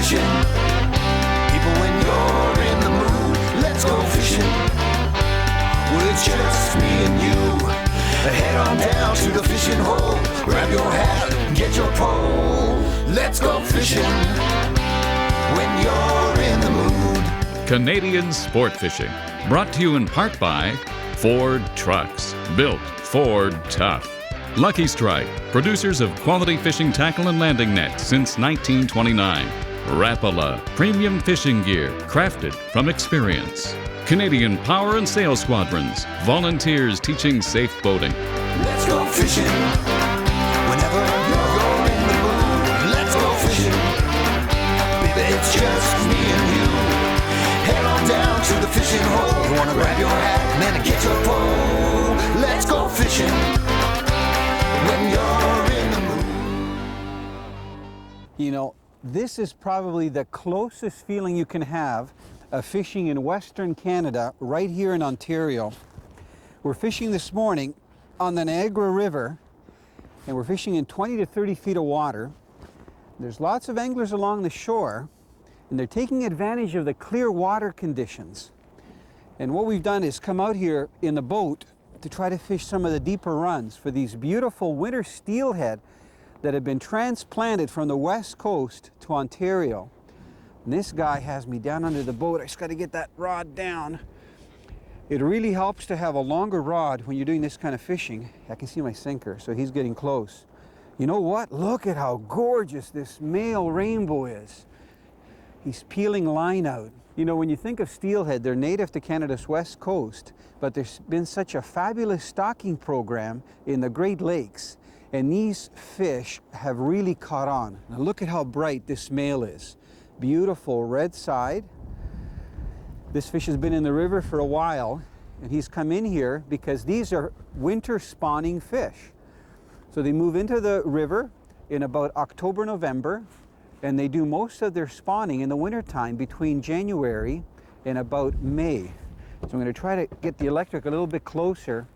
fishing. People, when you're in the mood, let's go fishing. Well, it's just me and you. Head on down to the fishing hole. Grab your hat, get your pole. Let's go fishing when you're in the mood. Canadian Sport Fishing, brought to you in part by Ford Trucks, built Ford tough. Lucky Strike, producers of quality fishing tackle and landing nets since 1929. Rapala, premium fishing gear crafted from experience. Canadian Power and Sail Squadrons, volunteers teaching safe boating. Let's go fishing whenever you're in the mood. Let's go fishing. Baby, it's just me and you. Head on down to the fishing hole. You wanna grab your hat, man, and get your pole. Let's go fishing when you're in the mood. You know, this is probably the closest feeling you can have of fishing in Western Canada, right here in Ontario. We're fishing this morning on the Niagara River, and we're fishing in 20 to 30 feet of water. There's lots of anglers along the shore, and they're taking advantage of the clear water conditions. And what we've done is come out here in the boat to try to fish some of the deeper runs for these beautiful winter steelhead that have been transplanted from the west coast to Ontario. And this guy has me down under the boat. I just got to get that rod down. It really helps to have a longer rod when you're doing this kind of fishing. I can see my sinker, so he's getting close. You know what? Look at how gorgeous this male rainbow is. He's peeling line out. You know, when you think of steelhead, they're native to Canada's west coast, but there's been such a fabulous stocking program in the Great Lakes, and these fish have really caught on. Now look at how bright this male is. Beautiful red side. This fish has been in the river for a while, and he's come in here because these are winter spawning fish. So they move into the river in about October, November, and they do most of their spawning in the wintertime between January and about May. So I'm going to try to get the electric a little bit closer.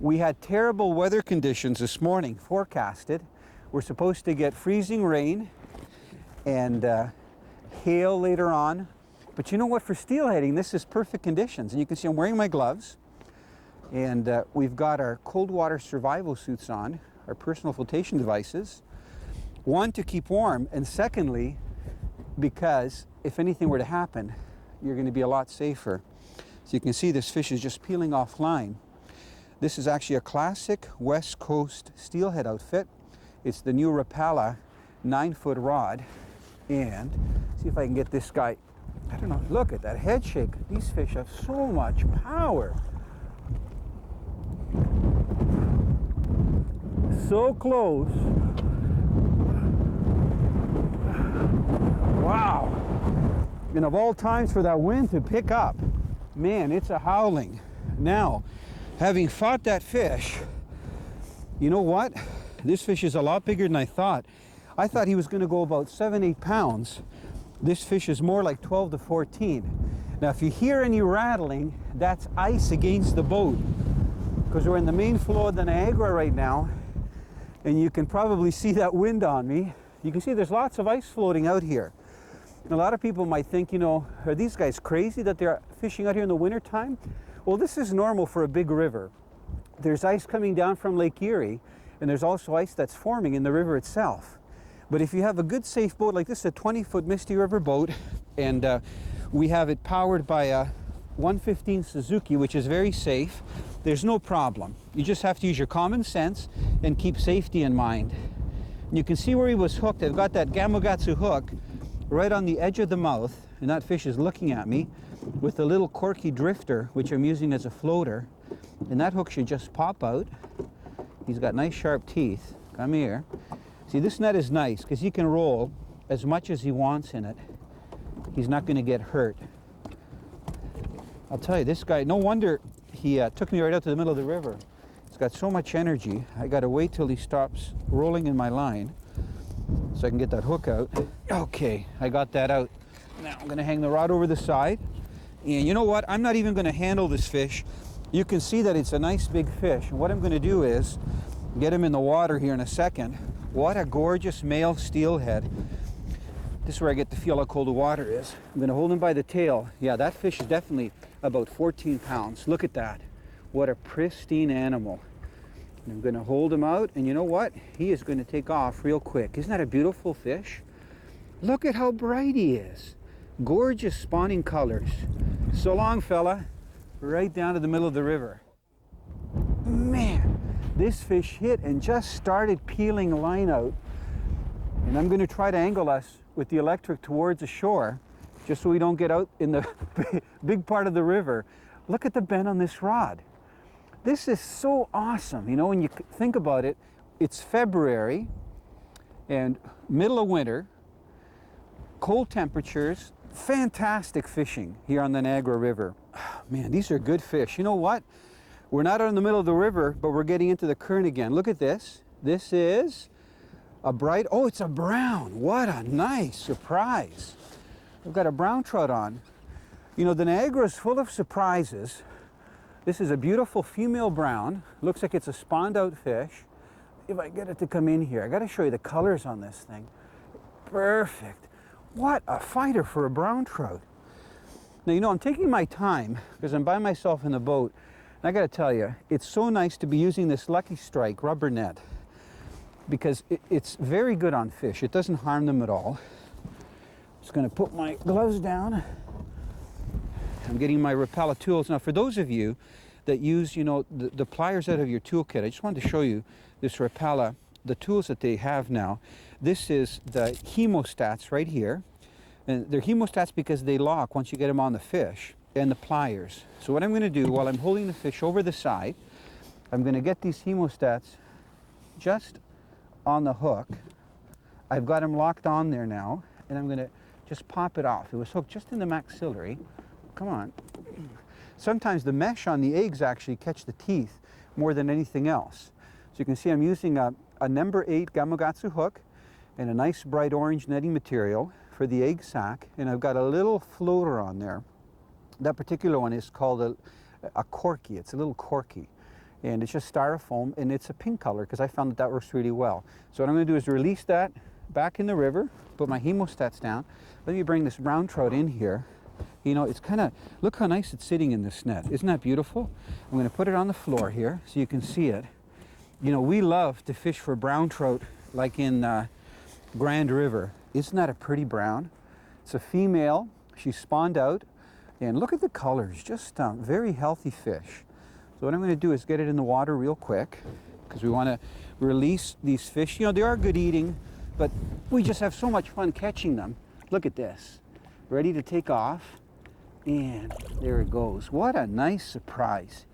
We had terrible weather conditions this morning forecasted. We're supposed to get freezing rain and hail later on. But you know what, for steelheading, this is perfect conditions. And you can see I'm wearing my gloves, and we've got our cold water survival suits on, our personal flotation devices. One, to keep warm, and secondly, because if anything were to happen, you're going to be a lot safer. So you can see this fish is just peeling off line. This is actually a classic West Coast steelhead outfit. It's the new Rapala 9-foot rod. And see if I can get this guy. I don't know, look at that head shake. These fish have so much power. So close. Wow. And of all times for that wind to pick up, man, it's a howling. Now, having fought that fish, you know what? This fish is a lot bigger than I thought. I thought he was going to go about 7-8 pounds. This fish is more like 12 to 14. Now, if you hear any rattling, that's ice against the boat, because we're in the main flow of the Niagara right now, and you can probably see that wind on me. You can see there's lots of ice floating out here. And a lot of people might think, you know, are these guys crazy that they're fishing out here in the wintertime? Well, this is normal for a big river. There's ice coming down from Lake Erie, and there's also ice that's forming in the river itself. But if you have a good safe boat like this, a 20-foot Misty River boat, and we have it powered by a 115 Suzuki, which is very safe, there's no problem. You just have to use your common sense and keep safety in mind. And you can see where he was hooked. I've got that Gamugatsu hook right on the edge of the mouth, and that fish is looking at me with the Lil'Corky drifter, which I'm using as a floater. And that hook should just pop out. He's got nice sharp teeth. Come here. See, this net is nice because he can roll as much as he wants in it. He's not going to get hurt. I'll tell you, this guy, no wonder he took me right out to the middle of the river. He's got so much energy. I got to wait till he stops rolling in my line so I can get that hook out. Okay, I got that out. Now I'm going to hang the rod over the side. And you know what? I'm not even going to handle this fish. You can see that it's a nice big fish. And what I'm going to do is get him in the water here in a second. What a gorgeous male steelhead. This is where I get to feel how cold the water is. I'm going to hold him by the tail. Yeah, that fish is definitely about 14 pounds. Look at that. What a pristine animal. And I'm going to hold him out, and you know what? He is going to take off real quick. Isn't that a beautiful fish? Look at how bright he is. Gorgeous spawning colors. So long, fella. Right down to the middle of the river. Man, this fish hit and just started peeling a line out. And I'm going to try to angle us with the electric towards the shore, just so we don't get out in the big part of the river. Look at the bend on this rod. This is so awesome. You know, when you think about it, it's February and middle of winter, cold temperatures, fantastic fishing here on the Niagara River. Man, these are good fish. You know what? We're not out in the middle of the river, but we're getting into the current again. Look at this. This is a bright, oh, it's a brown. What a nice surprise. I've got a brown trout on. You know, the Niagara is full of surprises. This is a beautiful female brown. Looks like it's a spawned out fish. If I get it to come in here, I got to show you the colors on this thing. Perfect. What a fighter for a brown trout. Now, you know, I'm taking my time because I'm by myself in the boat. And I got to tell you, it's so nice to be using this Lucky Strike rubber net, because it's very good on fish. It doesn't harm them at all. Just going to put my gloves down. I'm getting my Rapala tools. Now, for those of you that use, you know, the pliers out of your toolkit, I just wanted to show you this Rapala, the tools that they have now. This is the hemostats right here. And they're hemostats because they lock once you get them on the fish, and the pliers. So what I'm going to do while I'm holding the fish over the side, I'm going to get these hemostats just on the hook. I've got them locked on there now, and I'm going to just pop it off. It was hooked just in the maxillary. Come on. Sometimes the mesh on the eggs actually catch the teeth more than anything else. So you can see I'm using a number 8 Gamakatsu hook and a nice bright orange netting material for the egg sac, and I've got a little floater on there. That particular one is called a corky. It's a little corky. And it's just styrofoam, and it's a pink color because I found that works really well. So what I'm going to do is release that back in the river, put my hemostats down. Let me bring this brown trout in here. You know, it's kind of, look how nice it's sitting in this net. Isn't that beautiful? I'm going to put it on the floor here so you can see it. You know, we love to fish for brown trout like in Grand River. Isn't that a pretty brown? It's a female. She's spawned out. And look at the colors, just very healthy fish. So what I'm going to do is get it in the water real quick, because we want to release these fish. You know, they are good eating, but we just have so much fun catching them. Look at this. Ready to take off. And there it goes. What a nice surprise.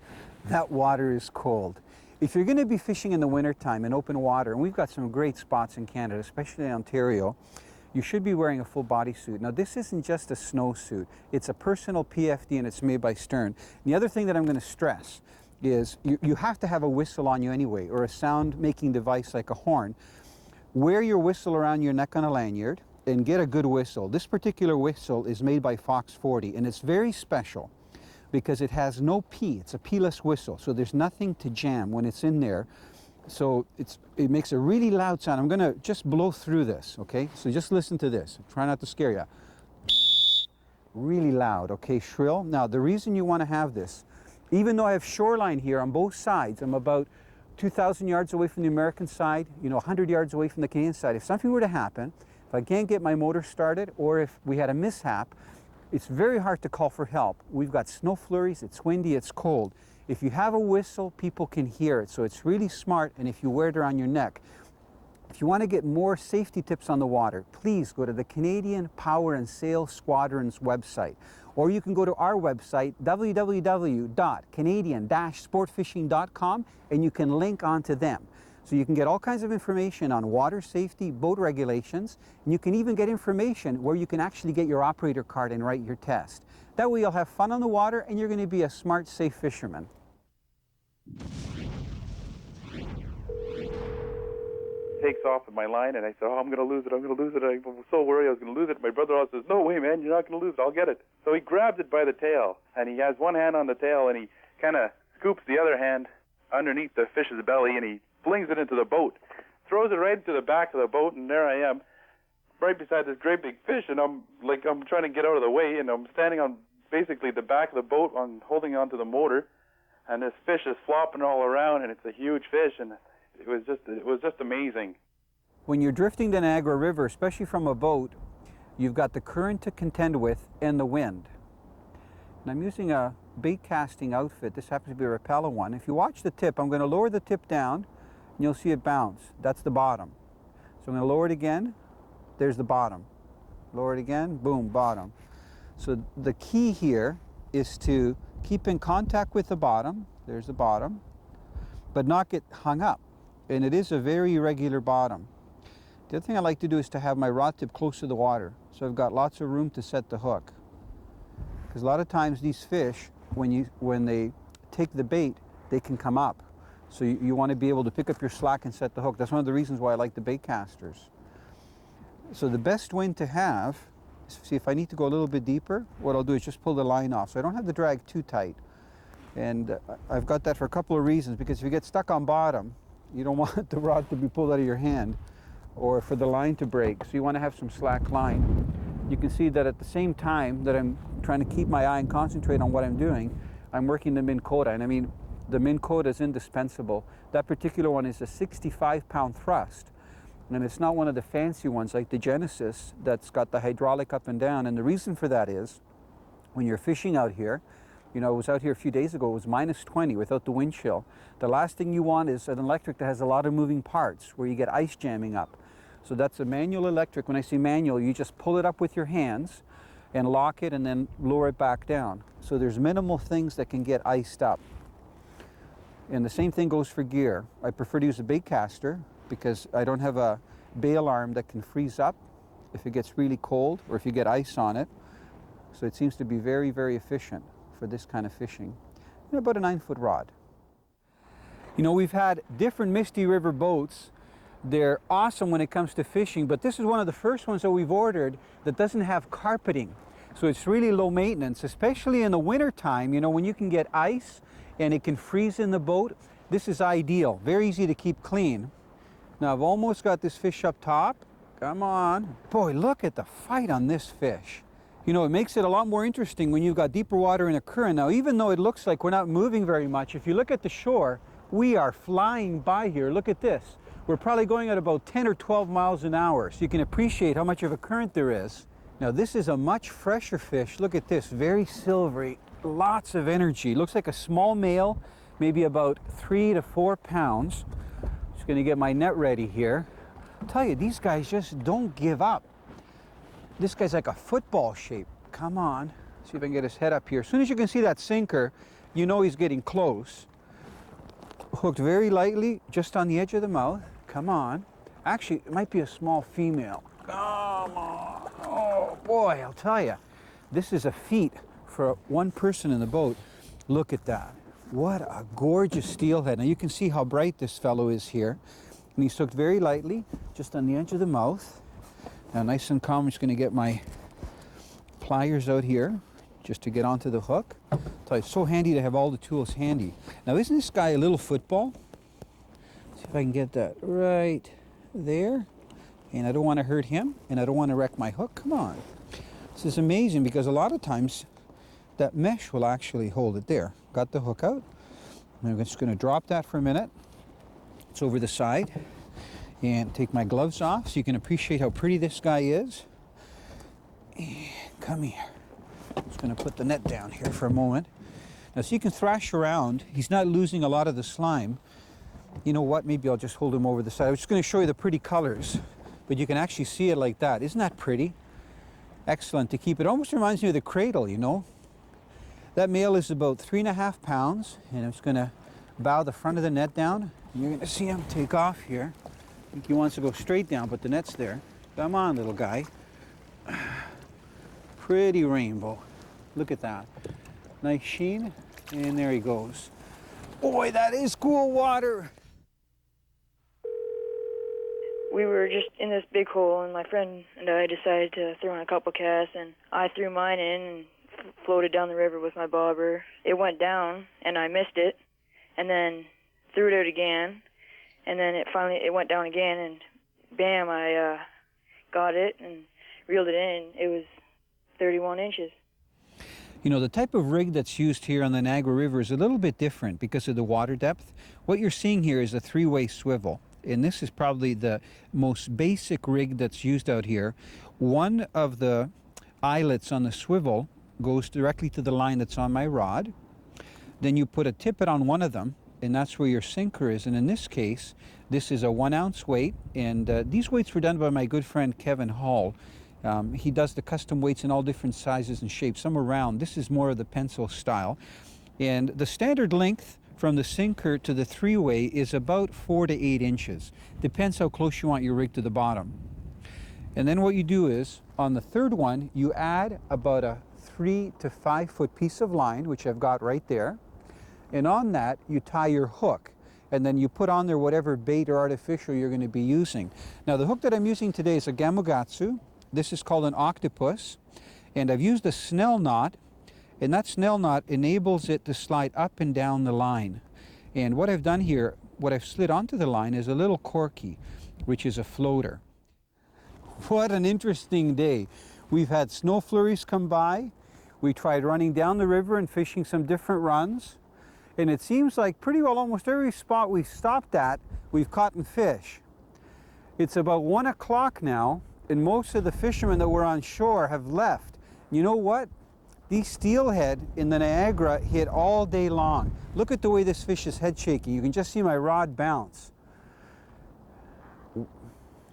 That water is cold. If you're going to be fishing in the wintertime in open water, and we've got some great spots in Canada, especially in Ontario, you should be wearing a full bodysuit. Now, this isn't just a snowsuit. It's a personal PFD, and it's made by Stern. And the other thing that I'm going to stress is you have to have a whistle on you anyway, or a sound-making device like a horn. Wear your whistle around your neck on a lanyard and get a good whistle. This particular whistle is made by Fox 40, and it's very special because it has no P. It's a P-less whistle, so there's nothing to jam when it's in there. So it makes a really loud sound. I'm going to just blow through this, okay? So just listen to this. Try not to scare you. Really loud, okay? Shrill. Now, the reason you want to have this, even though I have shoreline here on both sides, I'm about 2,000 yards away from the American side, you know, 100 yards away from the Canadian side. If something were to happen, if I can't get my motor started, or if we had a mishap, it's very hard to call for help. We've got snow flurries, it's windy, it's cold. If you have a whistle, people can hear it, so it's really smart, and if you wear it around your neck. If you want to get more safety tips on the water, please go to the Canadian Power and Sail Squadron's website, or you can go to our website, www.canadian-sportfishing.com, and you can link onto them. So you can get all kinds of information on water safety, boat regulations, and you can even get information where you can actually get your operator card and write your test. That way you'll have fun on the water, and you're going to be a smart, safe fisherman. Takes off with my line, and I said, oh, I'm going to lose it, I'm going to lose it. I was so worried I was going to lose it. My brother-in-law says, no way, man, you're not going to lose it, I'll get it. So he grabs it by the tail, and he has one hand on the tail, and he kind of scoops the other hand underneath the fish's belly, and he flings it into the boat, throws it right into the back of the boat, and there I am, right beside this great big fish, and I'm trying to get out of the way, and I'm standing on basically the back of the boat, holding onto the motor, and this fish is flopping all around, and it's a huge fish, and it was just amazing. When you're drifting the Niagara River, especially from a boat, you've got the current to contend with and the wind. And I'm using a bait casting outfit. This happens to be a Rapala one. If you watch the tip, I'm going to lower the tip down, and you'll see it bounce. That's the bottom. So I'm going to lower it again. There's the bottom. Lower it again. Boom, bottom. So the key here is to keep in contact with the bottom. There's the bottom. But not get hung up. And it is a very irregular bottom. The other thing I like to do is to have my rod tip close to the water. So I've got lots of room to set the hook. Because a lot of times these fish, when they take the bait, they can come up. So you want to be able to pick up your slack and set the hook. That's one of the reasons why I like the bait casters. So the best wind to have, see if I need to go a little bit deeper, what I'll do is just pull the line off. So I don't have the drag too tight. And I've got that for a couple of reasons, because if you get stuck on bottom, you don't want the rod to be pulled out of your hand or for the line to break. So you want to have some slack line. You can see that at the same time that I'm trying to keep my eye and concentrate on what I'm doing, I'm working the Minn Kota. And I mean, the Minn Kota is indispensable. That particular one is a 65-pound thrust. And it's not one of the fancy ones like the Genesis that's got the hydraulic up and down. And the reason for that is when you're fishing out here, you know, I was out here a few days ago, it was -20 without the wind chill. The last thing you want is an electric that has a lot of moving parts where you get ice jamming up. So that's a manual electric. When I say manual, you just pull it up with your hands and lock it and then lower it back down. So there's minimal things that can get iced up. And the same thing goes for gear. I prefer to use a bait caster because I don't have a bail arm that can freeze up if it gets really cold or if you get ice on it. So it seems to be very, very efficient for this kind of fishing. And about a 9-foot rod. You know, we've had different Misty River boats. They're awesome when it comes to fishing, but this is one of the first ones that we've ordered that doesn't have carpeting. So it's really low maintenance, especially in the winter time, you know, when you can get ice and it can freeze in the boat. This is ideal, very easy to keep clean. Now I've almost got this fish up top. Come on. Boy, look at the fight on this fish. You know, it makes it a lot more interesting when you've got deeper water in a current. Now, even though it looks like we're not moving very much, if you look at the shore, we are flying by here. Look at this. We're probably going at about 10 or 12 miles an hour, so you can appreciate how much of a current there is. Now, this is a much fresher fish. Look at this, very silvery, lots of energy. Looks like a small male, maybe about 3 to 4 pounds. Just gonna get my net ready here. I'll tell you, these guys just don't give up. This guy's like a football shape. Come on, see if I can get his head up here. As soon as you can see that sinker, you know he's getting close. Hooked very lightly, just on the edge of the mouth. Come on. Actually, it might be a small female. Come on. Oh boy, I'll tell you, this is a feat for one person in the boat. Look at that. What a gorgeous steelhead. Now you can see how bright this fellow is here. And he's hooked very lightly, just on the edge of the mouth. Now nice and calm, I'm just gonna get my pliers out here just to get onto the hook. So it's so handy to have all the tools handy. Now isn't this guy a little football? See if I can get that right there. And I don't want to hurt him, and I don't want to wreck my hook. Come on. This is amazing because a lot of times that mesh will actually hold it there. Got the hook out. I'm just going to drop that for a minute. It's over the side. And take my gloves off so you can appreciate how pretty this guy is. And come here. I'm just going to put the net down here for a moment. Now, so you can thrash around. He's not losing a lot of the slime. You know what? Maybe I'll just hold him over the side. I was just going to show you the pretty colors, but you can actually see it like that. Isn't that pretty? Excellent to keep. It almost reminds me of the cradle, you know. That male is about 3.5 pounds, and I'm just going to bow the front of the net down. And you're going to see him take off here. I think he wants to go straight down, but the net's there. Come on, little guy. Pretty rainbow. Look at that. Nice sheen, and there he goes. Boy, that is cool water. We were just in this big hole, and my friend and I decided to throw in a couple casts, and I threw mine in and floated down the river with my bobber. It went down, and I missed it, and then threw it out again, and then it went down again, and bam, I got it and reeled it in. It was 31 inches. You know, the type of rig that's used here on the Niagara River is a little bit different because of the water depth. What you're seeing here is a three-way swivel, and this is probably the most basic rig that's used out here. One of the eyelets on the swivel goes directly to the line that's on my rod. Then you put a tippet on one of them, and that's where your sinker is. And in this case, this is a 1 ounce weight, and these weights were done by my good friend Kevin Hall. He does the custom weights in all different sizes and shapes. Some are round. This is more of the pencil style. And the standard length from the sinker to the three-way is about 4 to 8 inches. Depends how close you want your rig to the bottom. And then what you do is, on the third one, you add about a 3 to 5 foot piece of line, which I've got right there. And on that, you tie your hook. And then you put on there whatever bait or artificial you're going to be using. Now, the hook that I'm using today is a Gamugatsu. This is called an octopus, and I've used a snell knot, and that snell knot enables it to slide up and down the line. And what I've done here, what I've slid onto the line is a Lil'Corky, which is a floater. What an interesting day. We've had snow flurries come by. We tried running down the river and fishing some different runs, and it seems like pretty well almost every spot we've stopped at, we've caught fish. It's about 1 o'clock now, and most of the fishermen that were on shore have left. You know what? These steelhead in the Niagara hit all day long. Look at the way this fish is head shaking. You can just see my rod bounce.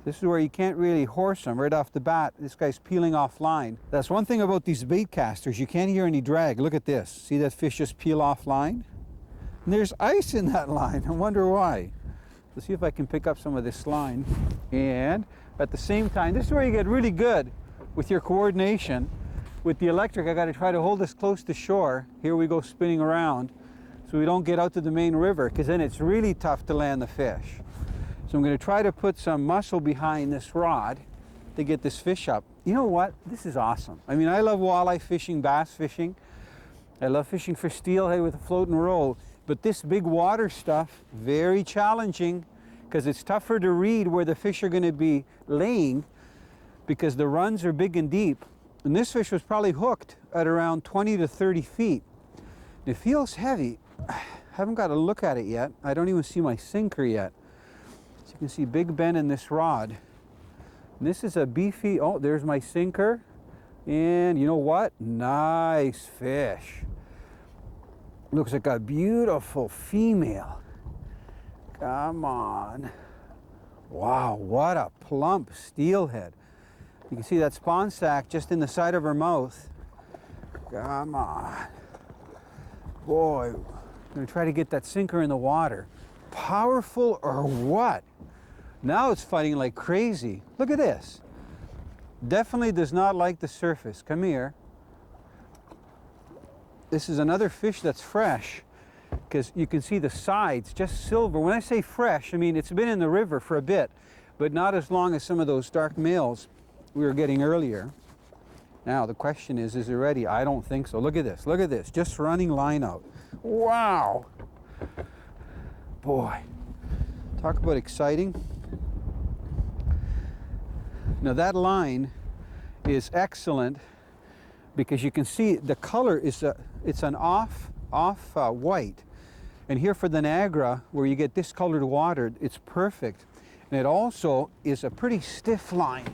This is where you can't really horse them right off the bat. This guy's peeling off line. That's one thing about these bait casters. You can't hear any drag. Look at this. See that fish just peel off line? And there's ice in that line. I wonder why. Let's see if I can pick up some of this line. And at the same time, this is where you get really good with your coordination. With the electric, I got to try to hold this close to shore. Here we go spinning around so we don't get out to the main river, because then it's really tough to land the fish. So I'm going to try to put some muscle behind this rod to get this fish up. You know what? This is awesome. I mean, I love walleye fishing, bass fishing. I love fishing for steelhead with a float and roll. But this big water stuff, very challenging, because it's tougher to read where the fish are going to be laying because the runs are big and deep. And this fish was probably hooked at around 20 to 30 feet. It feels heavy. I haven't got a look at it yet. I don't even see my sinker yet. So you can see big bend in this rod. And this is a beefy, oh, there's my sinker. And you know what? Nice fish. Looks like a beautiful female. Come on. Wow, what a plump steelhead. You can see that spawn sac just in the side of her mouth. Come on. Boy, I'm gonna try to get that sinker in the water. Powerful or what? Now it's fighting like crazy. Look at this. Definitely does not like the surface. Come here. This is another fish that's fresh, because you can see the sides, just silver. When I say fresh, I mean it's been in the river for a bit, but not as long as some of those dark males we were getting earlier. Now the question is it ready? I don't think so. Look at this, just running line out. Wow! Boy, talk about exciting. Now that line is excellent because you can see the color is it's an off white. And here for the Niagara, where you get discolored water, it's perfect. And it also is a pretty stiff line.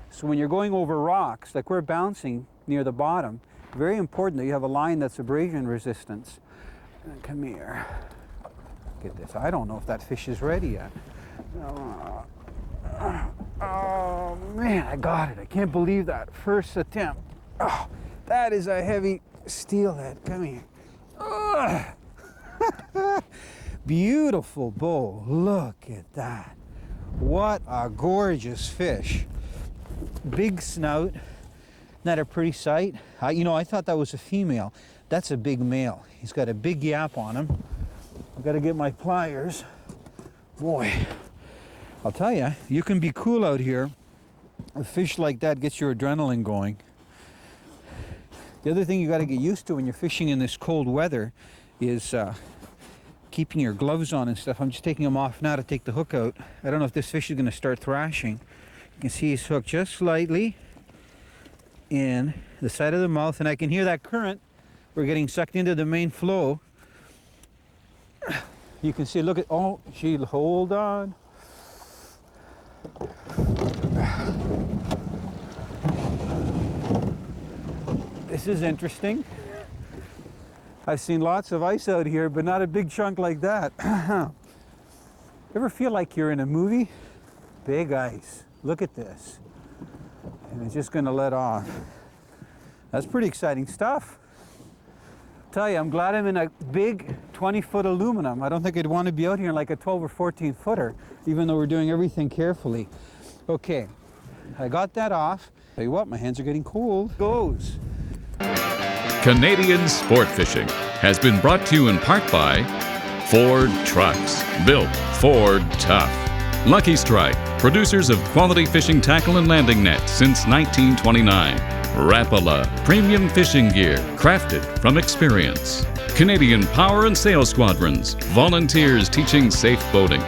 So when you're going over rocks, like we're bouncing near the bottom, very important that you have a line that's abrasion resistance. Come here. Get this. I don't know if that fish is ready yet. Oh man, I got it. I can't believe that. First attempt. Oh, that is a heavy steelhead. Come here. Beautiful bowl. Look at that. What a gorgeous fish. Big snout. Isn't that a pretty sight? You know, I thought that was a female. That's a big male. He's got a big yap on him. I've got to get my pliers. Boy, I'll tell you, you can be cool out here. A fish like that gets your adrenaline going. The other thing you got to get used to when you're fishing in this cold weather is keeping your gloves on and stuff. I'm just taking them off now to take the hook out. I don't know if this fish is going to start thrashing. You can see he's hooked just slightly in the side of the mouth, and I can hear that current. We're getting sucked into the main flow. You can see, look at, oh, she'll hold on. This is interesting. I've seen lots of ice out here, but not a big chunk like that. Ever feel like you're in a movie? Big ice. Look at this. And it's just gonna let off. That's pretty exciting stuff. Tell you, I'm glad I'm in a big 20-foot aluminum. I don't think I'd want to be out here in like a 12 or 14 footer, even though we're doing everything carefully. Okay, I got that off. Tell you what, my hands are getting cold. Goes. Canadian Sport Fishing has been brought to you in part by Ford Trucks, built Ford Tough. Lucky Strike, producers of quality fishing tackle and landing nets since 1929. Rapala, premium fishing gear, crafted from experience. Canadian Power and Sail Squadrons, volunteers teaching safe boating.